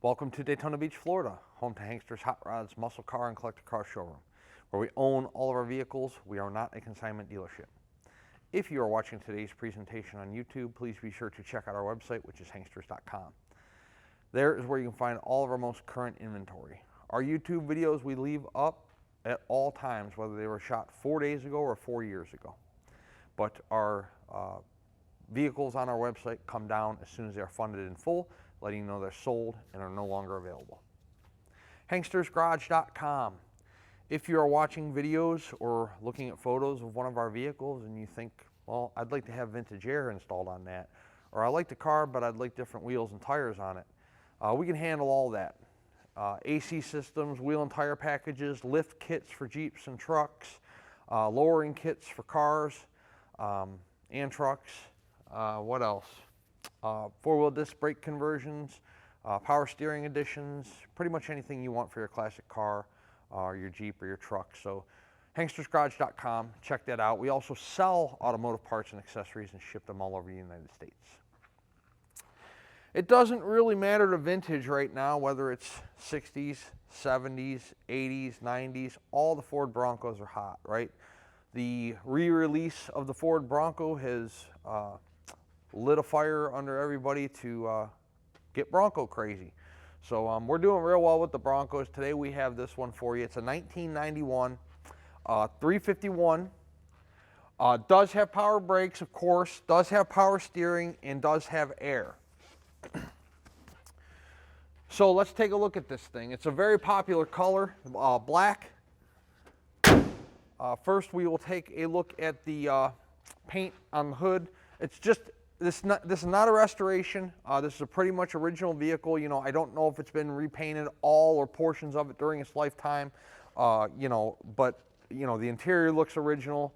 Welcome to Daytona Beach, Florida, home to Hankster's Hot Rods, Muscle Car, and Collector Car Showroom, where we own all of our vehicles. We are not a consignment dealership. If you are watching today's presentation on YouTube, please be sure to check out our website, which is hanksters.com. There is where you can find all of our most current inventory. Our YouTube videos we leave up at all times, whether they were shot 4 days ago or 4 years ago. But our vehicles on our website come down as soon as they are funded in full, letting you know they're sold and are no longer available. HankstersGarage.com. If you are watching videos or looking at photos of one of our vehicles and you think, well, I'd like to have vintage air installed on that, or I like the car, but I'd like different wheels and tires on it, we can handle all that. AC systems, wheel and tire packages, lift kits for Jeeps and trucks, lowering kits for cars and trucks. What else? Four-wheel disc brake conversions, power steering additions, pretty much anything you want for your classic car, your Jeep or your truck. So HankstersGarage.com, check that out. We also sell automotive parts and accessories and ship them all over the United States. It doesn't really matter to vintage right now, whether it's 60s, 70s, 80s, 90s, all the Ford Broncos are hot, right? The re-release of the Ford Bronco has lit a fire under everybody to get Bronco crazy. So we're doing real well with the Broncos. Today we have this one for you. It's a 1991 351. Does have power brakes, of course, does have power steering, and does have air. So let's take a look at this thing. It's a very popular color, black. First we will take a look at the paint on the hood. It's just, this is not a restoration. This is a pretty much original vehicle. You know, I don't know if it's been repainted all or portions of it during its lifetime. You know, but you know, the interior looks original.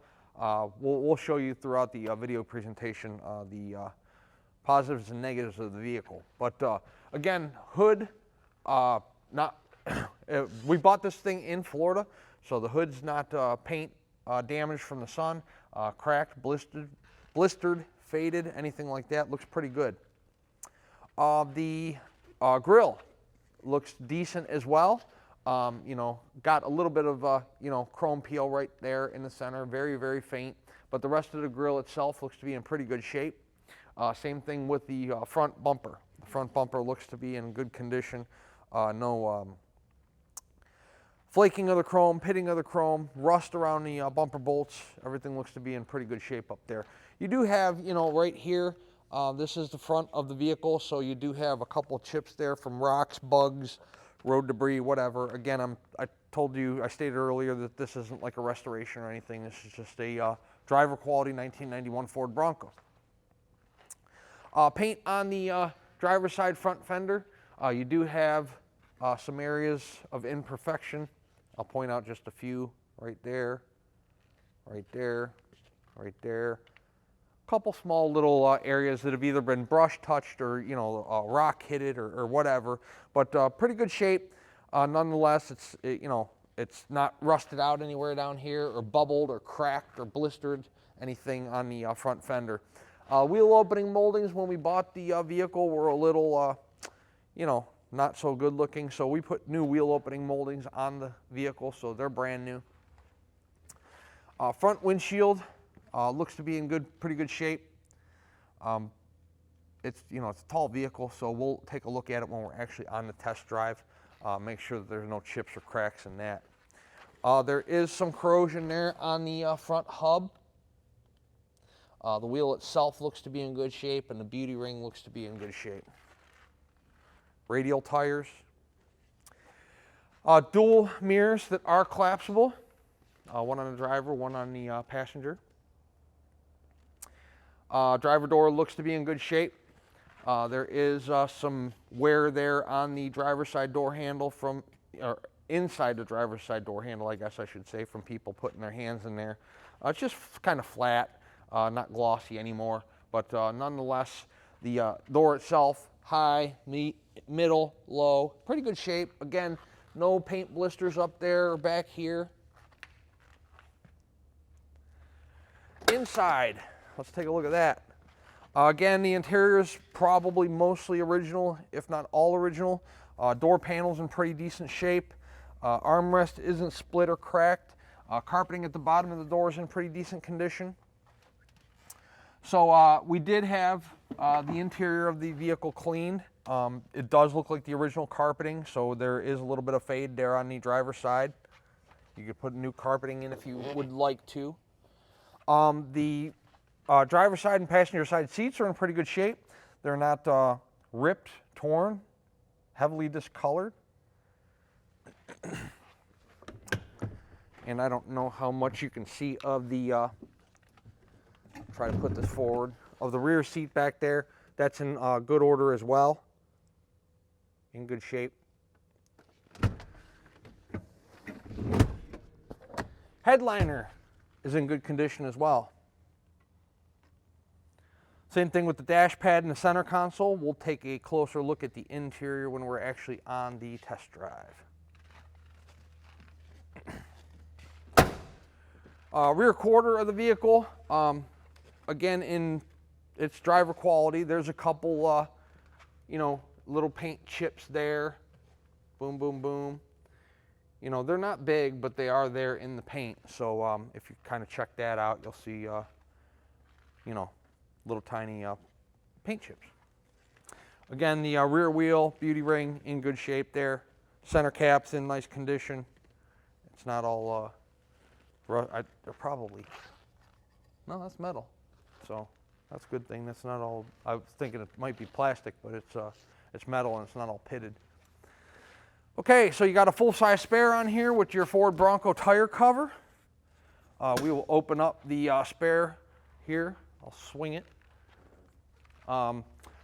We'll show you throughout the video presentation the positives and negatives of the vehicle. But again, hood, we bought this thing in Florida, so the hood's not paint damaged from the sun, cracked, blistered, faded, anything like that. Looks pretty good. The grill looks decent as well. You know, got a little bit of you know, chrome peel right there in the center, very, very faint, but the rest of the grill itself looks to be in pretty good shape. Same thing with the front bumper. The front bumper looks to be in good condition. No flaking of the chrome, pitting of the chrome, rust around the bumper bolts. Everything looks to be in pretty good shape up there. You do have, you know, right here, this is the front of the vehicle, so you do have a couple chips there from rocks, bugs, road debris, whatever. Again, I stated earlier that this isn't like a restoration or anything. This is just a driver quality 1991 Ford Bronco. Paint on the driver's side front fender. You do have some areas of imperfection. I'll point out just a few right there, right there, right there. A couple small little areas that have either been brush touched or, you know, rock hit it or whatever, but pretty good shape. Nonetheless, you know, it's not rusted out anywhere down here or bubbled or cracked or blistered, anything on the front fender. Wheel opening moldings when we bought the vehicle were a little, you know, not so good looking, so we put new wheel opening moldings on the vehicle, so they're brand new. Front windshield looks to be in pretty good shape. It's, you know, it's a tall vehicle, so we'll take a look at it when we're actually on the test drive. Make sure that there's no chips or cracks in that. There is some corrosion there on the front hub. The wheel itself looks to be in good shape, and the beauty ring looks to be in good shape. Radial tires. Dual mirrors that are collapsible. One on the driver, one on the passenger. Driver door looks to be in good shape. There is some wear there on the driver's side door handle or inside the driver's side door handle, I guess I should say, from people putting their hands in there. It's just kind of flat, not glossy anymore, but nonetheless, the door itself, high, middle, low, pretty good shape. Again, no paint blisters up there or back here. Inside, let's take a look at that. Again, the interior is probably mostly original, if not all original. Door panels in pretty decent shape. Armrest isn't split or cracked. Carpeting at the bottom of the door is in pretty decent condition. So we did have the interior of the vehicle cleaned. It does look like the original carpeting, so there is a little bit of fade there on the driver's side. You could put new carpeting in if you would like to. The driver's side and passenger side seats are in pretty good shape. They're not ripped, torn, heavily discolored. And I don't know how much you can see of the, try to put this forward, of the rear seat back there. That's in good order as well, in good shape. Headliner is in good condition as well. Same thing with the dash pad and the center console. We'll take a closer look at the interior when we're actually on the test drive. Rear quarter of the vehicle, again in its driver quality. There's a couple, little paint chips there. Boom, boom, boom. You know, they're not big, but they are there in the paint. So if you kind of check that out, you'll see, little tiny paint chips. Again, the rear wheel, beauty ring in good shape there. Center cap's in nice condition. It's not all, they're probably, no, that's metal. So that's a good thing. That's not all, I was thinking it might be plastic, but it's metal and it's not all pitted. Okay, so you got a full-size spare on here with your Ford Bronco tire cover. We will open up the spare here. I'll swing it.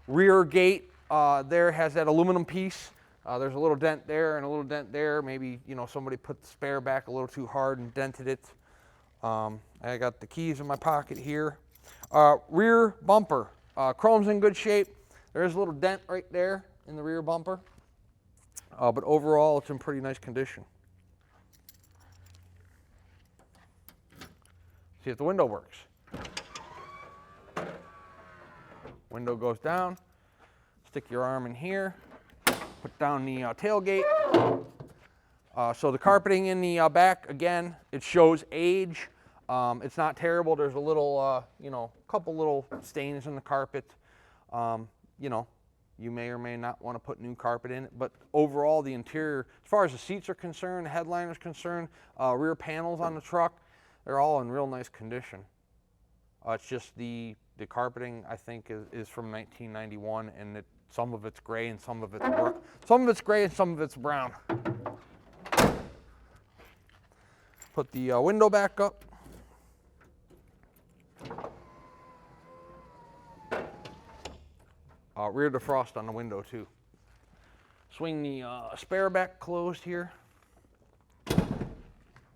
Rear gate there has that aluminum piece. There's a little dent there and a little dent there. Maybe, somebody put the spare back a little too hard and dented it. I got the keys in my pocket here. Rear bumper. Chrome's in good shape. There's a little dent right there in the rear bumper. But overall, it's in pretty nice condition. See if the window works. Window goes down. Stick your arm in here. Put down the tailgate. So the carpeting in the back, again, it shows age. It's not terrible. There's a little, couple little stains in the carpet. You may or may not want to put new carpet in it, but overall the interior, as far as the seats are concerned, the headliner is concerned, rear panels on the truck, they're all in real nice condition. It's just the carpeting, I think, is from 1991, and some of it's gray and some of it's brown. Some of it's gray and some of it's brown. Put the window back up. Rear defrost on the window too. Swing the spare back closed here.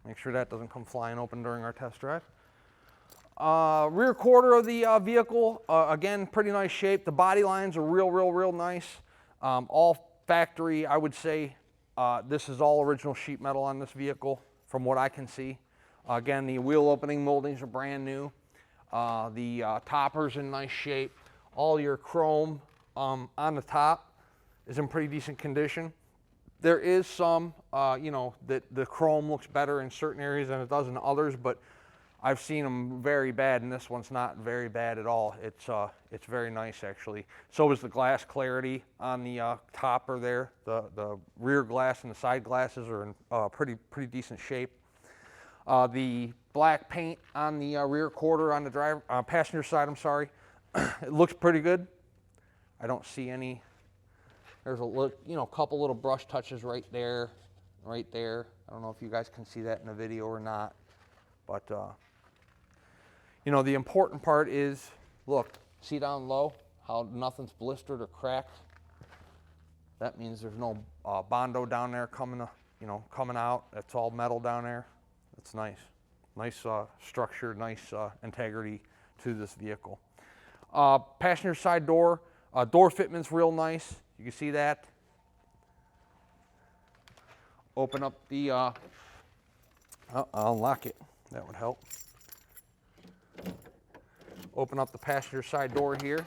Make sure that doesn't come flying open during our test drive. Rear quarter of the vehicle, again, pretty nice shape. The body lines are real nice. All factory, I would say. This is all original sheet metal on this vehicle from what I can see. Again, the wheel opening moldings are brand new. The topper's in nice shape. All your chrome on the top is in pretty decent condition. There is some, that the chrome looks better in certain areas than it does in others, but I've seen them very bad, and this one's not very bad at all. It's very nice, actually. So is the glass clarity on the topper there. The rear glass and the side glasses are in pretty decent shape. The black paint on the rear quarter on the passenger side, I'm sorry, it looks pretty good. I don't see any. There's a couple little brush touches right there. I don't know if you guys can see that in the video or not, but the important part is, look, see down low how nothing's blistered or cracked. That means there's no Bondo down there coming out. It's all metal down there. It's nice. Nice structure, nice integrity to this vehicle. Passenger side door. Door fitment's real nice. You can see that. Open up the, I'll unlock it. That would help. open up the passenger side door here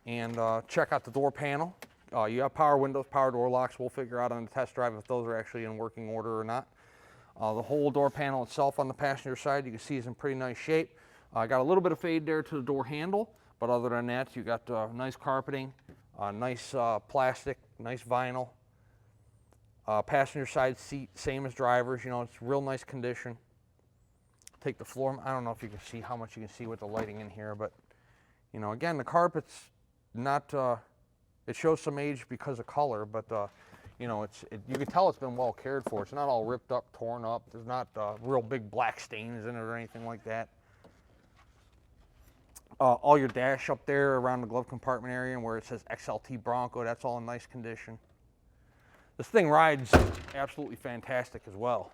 and check out the door panel. You have power windows, power door locks. We'll figure out on the test drive if those are actually in working order or not. The whole door panel itself on the passenger side, you can see is in pretty nice shape. Got a little bit of fade there to the door handle, but other than that, you got nice carpeting, nice plastic, nice vinyl. Passenger side seat, same as driver's, you know, it's real nice condition. Take the floor, I don't know if you can see how much you can see with the lighting in here, but, you know, again, the carpet's not, it shows some age because of color, but, you know, you can tell it's been well cared for. It's not all ripped up, torn up. There's not real big black stains in it or anything like that. All your dash up there around the glove compartment area and where it says XLT Bronco, that's all in nice condition. This thing rides absolutely fantastic as well.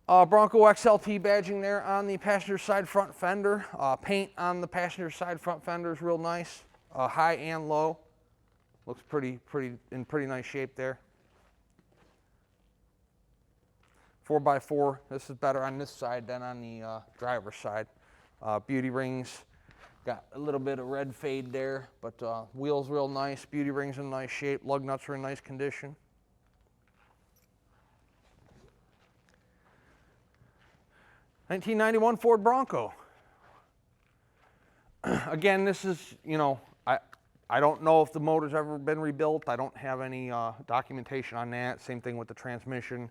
Bronco XLT badging there on the passenger side front fender. Paint on the passenger side front fender is real nice, high and low. Looks in pretty nice shape there. 4x4, this is better on this side than on the driver's side. Beauty rings, got a little bit of red fade there, but wheels real nice, beauty rings in nice shape, lug nuts are in nice condition. '91 Ford Bronco. Again, this is, you know, I don't know if the motor's ever been rebuilt. I don't have any documentation on that. Same thing with the transmission.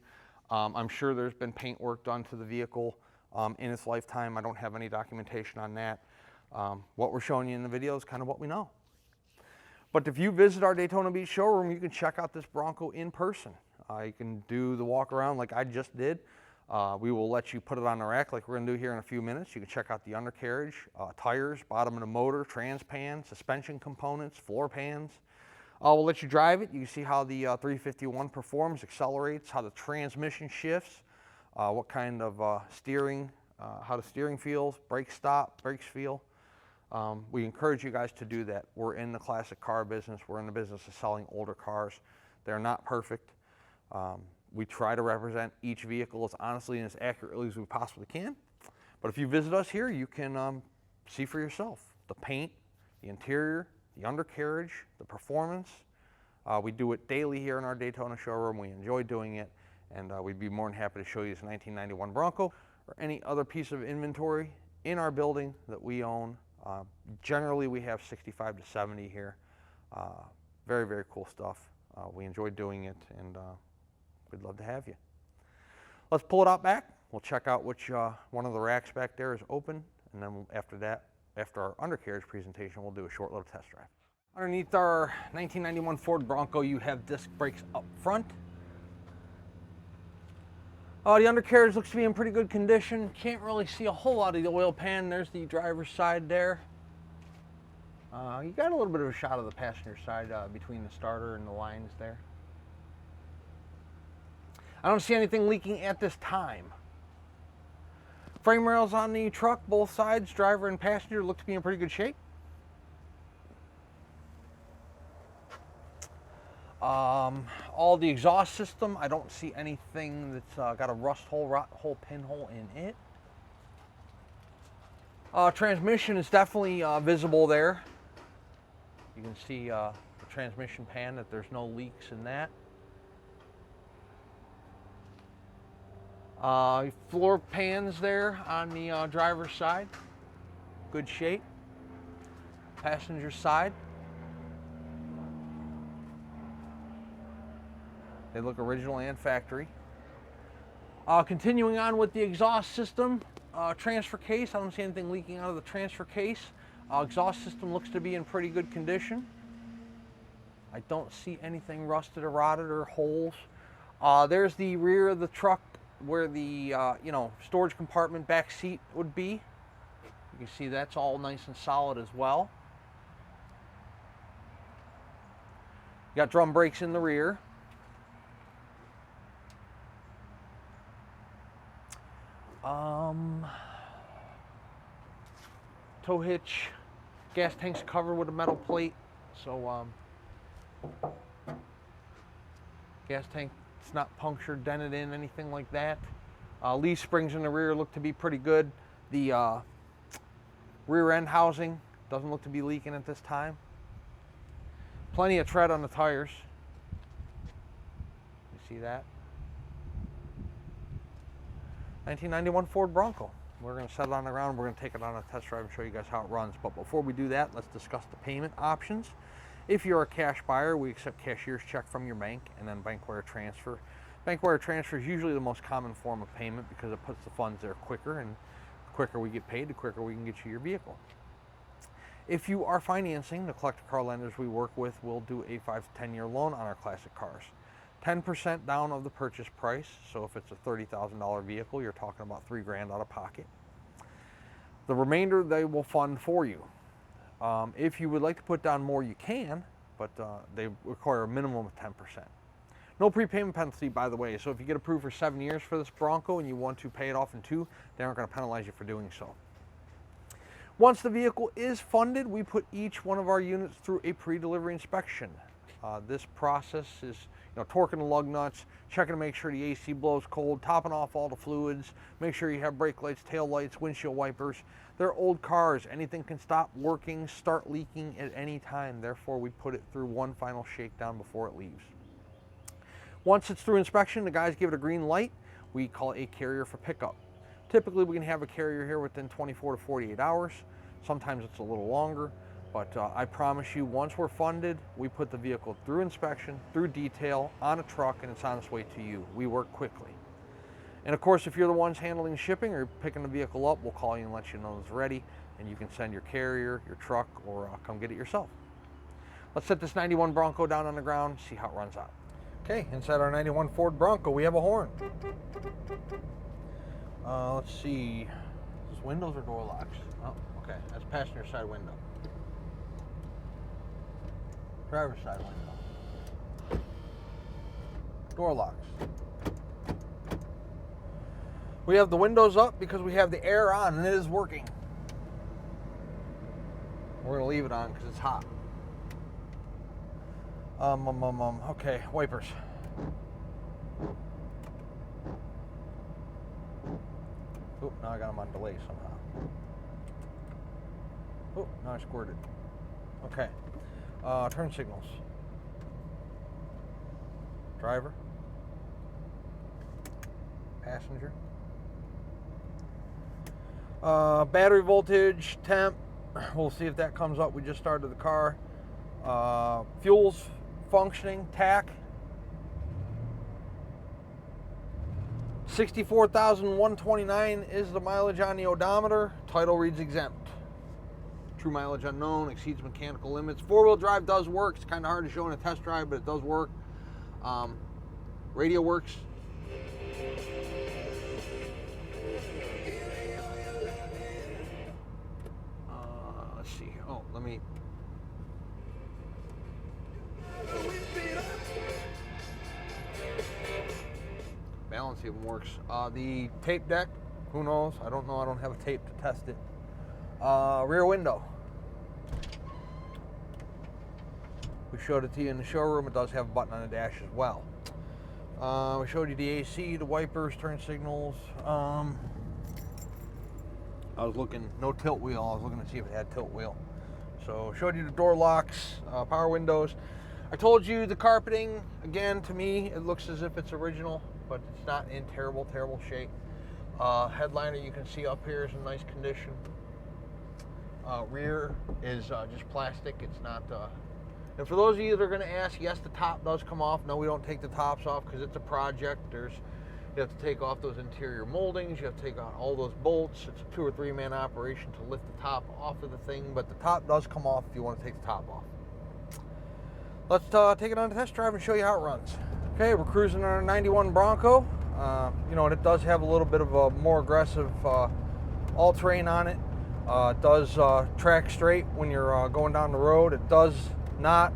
I'm sure there's been paint work done to the vehicle in its lifetime. I don't have any documentation on that. What we're showing you in the video is kind of what we know. But if you visit our Daytona Beach showroom, you can check out this Bronco in person. You can do the walk around like I just did. We will let you put it on the rack like we're going to do here in a few minutes. You can check out the undercarriage, tires, bottom of the motor, trans pan, suspension components, floor pans. We'll let you drive it. You can see how the 351 performs, accelerates, how the transmission shifts, what kind of steering, how the steering feels, brakes feel. We encourage you guys to do that. We're in the classic car business. We're in the business of selling older cars. They're not perfect. We try to represent each vehicle as honestly and as accurately as we possibly can. But if you visit us here, you can see for yourself the paint, the interior, the undercarriage, the performance. We do it daily here in our Daytona showroom. We enjoy doing it, and we'd be more than happy to show you this 1991 Bronco or any other piece of inventory in our building that we own. Generally, we have 65 to 70 here. Very, very cool stuff. We enjoy doing it, and we'd love to have you. Let's pull it out back. We'll check out which one of the racks back there is open, and then after that, after our undercarriage presentation, we'll do a short little test drive. Underneath our 1991 Ford Bronco, you have disc brakes up front. The undercarriage looks to be in pretty good condition. Can't really see a whole lot of the oil pan. There's the driver's side there. You got a little bit of a shot of the passenger side between the starter and the lines there. I don't see anything leaking at this time. Frame rails on the truck, both sides, driver and passenger, look to be in pretty good shape. All the exhaust system, I don't see anything that's got a rust hole, rot hole, pinhole in it. Transmission is definitely visible there. You can see the transmission pan, that there's no leaks in that. Floor pans there on the driver's side, good shape. Passenger side, they look original and factory. Continuing on with the exhaust system, transfer case, I don't see anything leaking out of the transfer case. Exhaust system looks to be in pretty good condition. I don't see anything rusted or rotted or holes. There's the rear of the truck where the storage compartment back seat would be. You can see that's all nice and solid as well. You got drum brakes in the rear. Tow hitch, gas tank's covered with a metal plate, so gas tank, it's not punctured, dented in, anything like that. Leaf springs in the rear look to be pretty good. The Rear end housing doesn't look to be leaking at this time. Plenty of tread on the tires. You see that? 1991 Ford Bronco. We're going to set it on the ground. We're going to take it on a test drive and show you guys how it runs. But before we do that, let's discuss the payment options. If you're a cash buyer, we accept cashier's check from your bank and then bank wire transfer. Bank wire transfer is usually the most common form of payment because it puts the funds there quicker, and the quicker we get paid, the quicker we can get you your vehicle. If you are financing, the collector car lenders we work with will do a 5 to 10 year loan on our classic cars. 10% down of the purchase price, so if it's a $30,000 vehicle, you're talking about $3 grand out of pocket. The remainder they will fund for you. If you would like to put down more, you can, but they require a minimum of 10%. No prepayment penalty, by the way, so if you get approved for 7 years for this Bronco and you want to pay it off in 2, they aren't going to penalize you for doing so. Once the vehicle is funded, we put each one of our units through a pre-delivery inspection. This process is torquing the lug nuts, checking to make sure the AC blows cold, topping off all the fluids, make sure you have brake lights, tail lights, windshield wipers. They're old cars. Anything can stop working, start leaking at any time. Therefore, we put it through one final shakedown before it leaves. Once it's through inspection, the guys give it a green light. We call it a carrier for pickup. Typically, we can have a carrier here within 24 to 48 hours. Sometimes it's a little longer. But I promise you, once we're funded, we put the vehicle through inspection, through detail, on a truck, and it's on its way to you. We work quickly. And of course, if you're the ones handling shipping or picking the vehicle up, we'll call you and let you know it's ready, and you can send your carrier, your truck, or come get it yourself. Let's set this 91 Bronco down on the ground, see how it runs out. Okay, inside our 91 Ford Bronco, we have a horn. Let's see, is this windows or door locks? Oh, okay, that's passenger side window. Driver's side window. Door locks. We have the windows up because we have the air on and it is working. We're going to leave it on because it's hot. Okay, wipers. Oop, now I got them on delay somehow. Oh, now I squirted. Okay. Turn signals. Driver. Passenger. Battery voltage, temp. We'll see if that comes up. We just started the car. Fuel's functioning. TAC. 64,129 is the mileage on the odometer. Title reads exempt. True mileage unknown, exceeds mechanical limits. 4-wheel drive does work. It's kind of hard to show in a test drive, but it does work. Radio works. Let's see. Oh, let me. Balance even works. The tape deck, who knows? I don't know. I don't have a tape to test it. Rear window. We showed it to you in the showroom. It does have a button on the dash as well. We showed you the AC, the wipers, turn signals. I was looking, no tilt wheel. I was looking to see if it had tilt wheel. So showed you the door locks, power windows. I told you the carpeting, again, to me, it looks as if it's original, but it's not in terrible, terrible shape. Headliner you can see up here is in nice condition. Rear is just plastic. It's not. And for those of you that are going to ask, yes, the top does come off. No, we don't take the tops off because it's a project. You have to take off those interior moldings. You have to take out all those bolts. It's a 2 or 3 man operation to lift the top off of the thing, but the top does come off if you want to take the top off. Let's take it on a test drive and show you how it runs. Okay, we're cruising on our 91 Bronco. And it does have a little bit of a more aggressive all-terrain on it. It does track straight when you're going down the road. It does not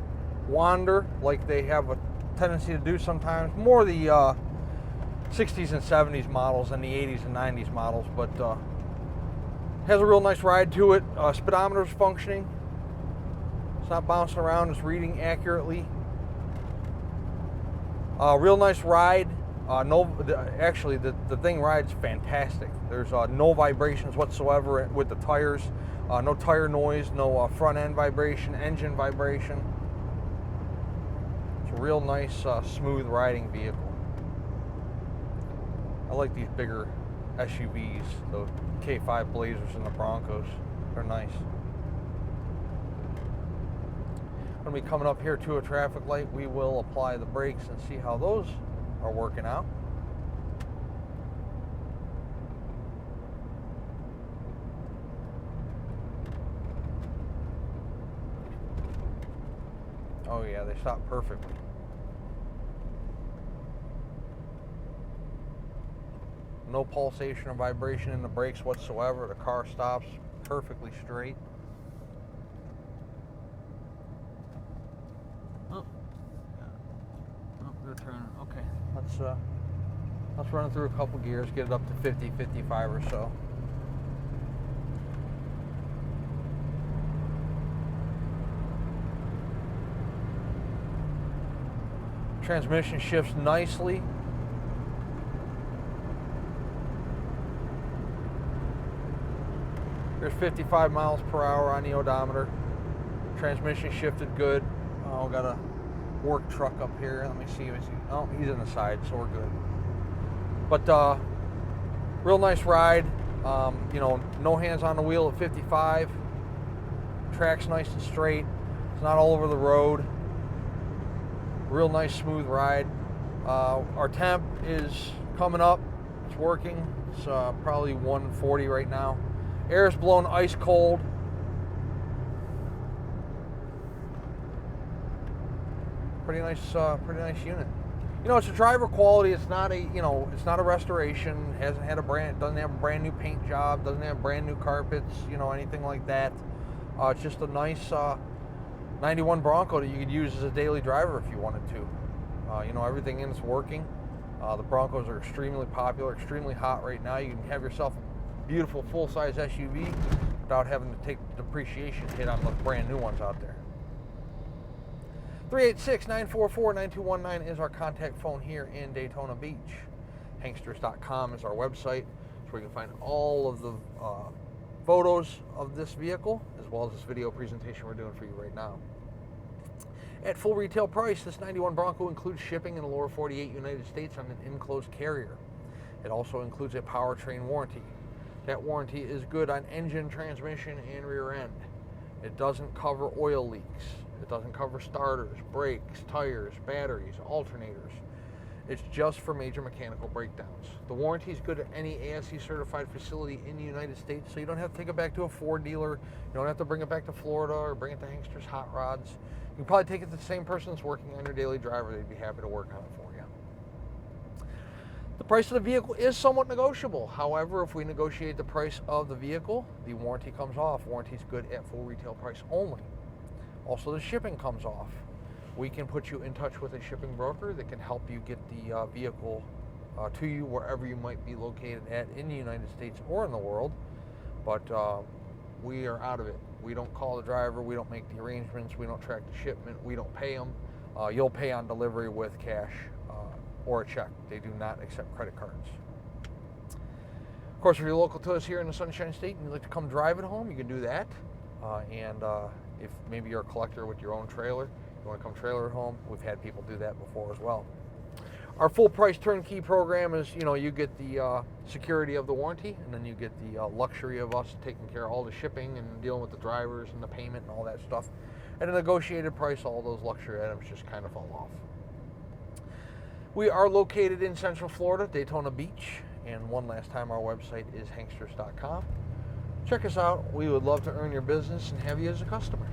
wander like they have a tendency to do sometimes. More the 60s and 70s models than the 80s and 90s models, but has a real nice ride to it. Speedometer's functioning. It's not bouncing around. It's reading accurately. Real nice ride. Actually, the thing rides fantastic. There's no vibrations whatsoever with the tires. No tire noise, no front end vibration, engine vibration. It's a real nice, smooth riding vehicle. I like these bigger SUVs, the K5 Blazers and the Broncos. They're nice. When we coming up here to a traffic light, we will apply the brakes and see how those are working out. Oh yeah, they stop perfectly. No pulsation or vibration in the brakes whatsoever. The car stops perfectly straight. Oh, they're turning. Okay, let's run it through a couple gears, get it up to 50, 55 or so. Transmission shifts nicely. There's 55 miles per hour on the odometer. Transmission shifted good. Oh, got a work truck up here. Let me see. Oh, he's in the side, so we're good. But real nice ride. No hands on the wheel at 55. Track's nice and straight. It's not all over the road. Real nice smooth ride. Our temp is coming up. It's working. It's probably 140 right now. Air's blown ice cold. Pretty nice unit. It's a driver quality. It's not a restoration. Doesn't have a brand new paint job. Doesn't have brand new carpets. Anything like that. It's just a nice 91 Bronco that you could use as a daily driver if you wanted to. Everything in it's working. The Broncos are extremely popular, extremely hot right now. You can have yourself a beautiful full-size SUV without having to take the depreciation hit on the brand new ones out there. 386-944-9219 is our contact phone here in Daytona Beach. Hanksters.com is our website. It's where you can find all of the photos of this vehicle, as well as this video presentation we're doing for you right now. At full retail price, this 91 Bronco includes shipping in the lower 48 United States on an enclosed carrier. It also includes a powertrain warranty. That warranty is good on engine, transmission, and rear end. It doesn't cover oil leaks. It doesn't cover starters, brakes, tires, batteries, alternators. It's just for major mechanical breakdowns. The warranty is good at any ASE certified facility in the United States, so you don't have to take it back to a Ford dealer. You don't have to bring it back to Florida or bring it to Hanksters Hot Rods. You can probably take it to the same person that's working on your daily driver. They'd be happy to work on it for you. The price of the vehicle is somewhat negotiable. However, if we negotiate the price of the vehicle, the warranty comes off. Warranty is good at full retail price only. Also, the shipping comes off. We can put you in touch with a shipping broker that can help you get the vehicle to you wherever you might be located at in the United States or in the world. But we are out of it. We don't call the driver. We don't make the arrangements. We don't track the shipment. We don't pay them. You'll pay on delivery with cash or a check. They do not accept credit cards. Of course, if you're local to us here in the Sunshine State and you'd like to come drive it home, you can do that. If maybe you're a collector with your own trailer, you want to come trailer at home, we've had people do that before as well. Our full price turnkey program is, you get the security of the warranty, and then you get the luxury of us taking care of all the shipping and dealing with the drivers and the payment and all that stuff. At a negotiated price, all those luxury items just kind of fall off. We are located in Central Florida, Daytona Beach, and one last time, our website is hanksters.com. Check us out. We would love to earn your business and have you as a customer.